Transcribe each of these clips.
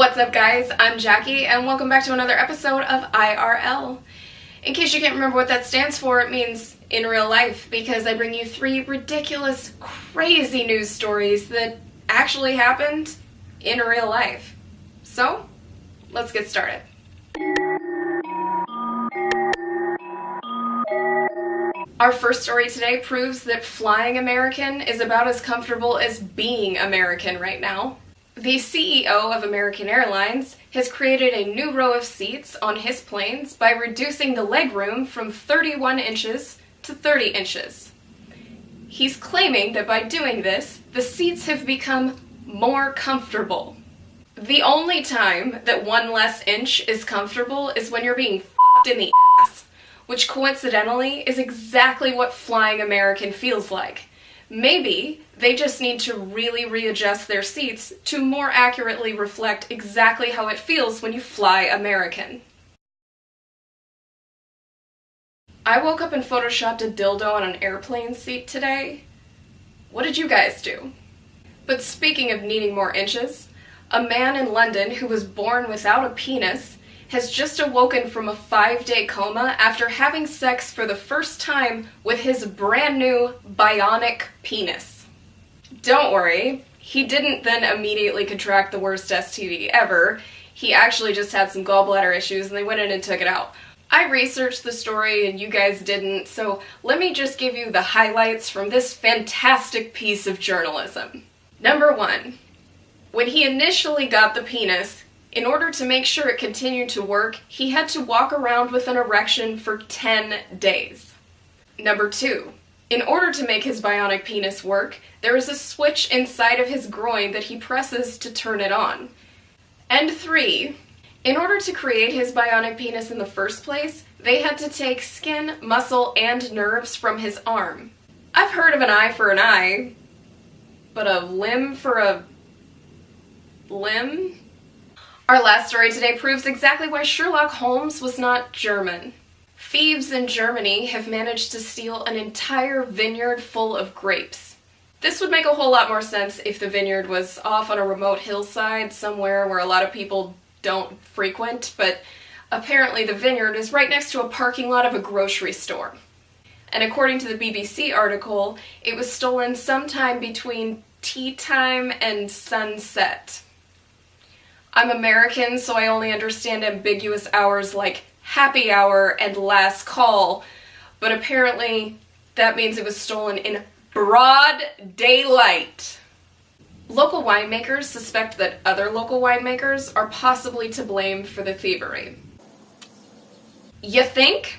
What's up, guys? I'm Jackie, and welcome back to another episode of iRL. In case you can't remember what that stands for, it means in real life, because I bring you 3 ridiculous, crazy news stories that actually happened in real life. So, let's get started. Our first story today proves that flying American is about as comfortable as being American right now. The CEO of American Airlines has created a new row of seats on his planes by reducing the legroom from 31 inches to 30 inches. He's claiming that by doing this, the seats have become more comfortable. The only time that 1 less inch is comfortable is when you're being f***ed in the ass, which coincidentally is exactly what flying American feels like. Maybe they just need to really readjust their seats to more accurately reflect exactly how it feels when you fly American. I woke up and photoshopped a dildo on an airplane seat today. What did you guys do? But speaking of needing more inches, a man in London who was born without a penis has just awoken from a 5-day coma after having sex for the first time with his brand new bionic penis. Don't worry, he didn't then immediately contract the worst STD ever. He actually just had some gallbladder issues and they went in and took it out. I researched the story and you guys didn't, so let me just give you the highlights from this fantastic piece of journalism. Number 1. When he initially got the penis, in order to make sure it continued to work, he had to walk around with an erection for 10 days. Number 2. In order to make his bionic penis work, there is a switch inside of his groin that he presses to turn it on. And 3. In order to create his bionic penis in the first place, they had to take skin, muscle, and nerves from his arm. I've heard of an eye for an eye, but a limb for a limb? Our last story today proves exactly why Sherlock Holmes was not German. Thieves in Germany have managed to steal an entire vineyard full of grapes. This would make a whole lot more sense if the vineyard was off on a remote hillside somewhere where a lot of people don't frequent, but apparently the vineyard is right next to a parking lot of a grocery store. And according to the BBC article, it was stolen sometime between tea time and sunset. I'm American, so I only understand ambiguous hours like happy hour and last call, but apparently that means it was stolen in broad daylight. Local winemakers suspect that other local winemakers are possibly to blame for the thievery. You think?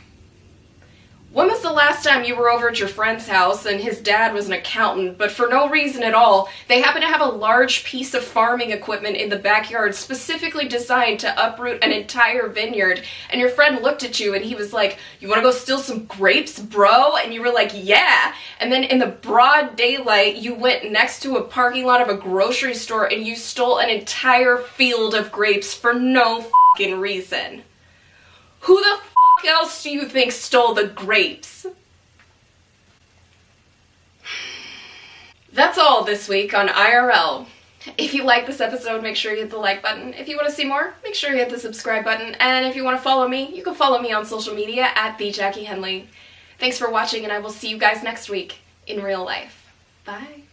When was the last time you were over at your friend's house and his dad was an accountant, but for no reason at all, they happen to have a large piece of farming equipment in the backyard specifically designed to uproot an entire vineyard, and your friend looked at you and he was like, "You want to go steal some grapes, bro?" And you were like, "Yeah." And then in the broad daylight, you went next to a parking lot of a grocery store and you stole an entire field of grapes for no fucking reason. Who the fuck else do you think stole the grapes? That's all this week on IRL. If you like this episode, make sure you hit the like button. If you want to see more, make sure you hit the subscribe button. And if you want to follow me, you can follow me on social media at @TheJackieHenley. Thanks for watching, and I will see you guys next week in real life. Bye.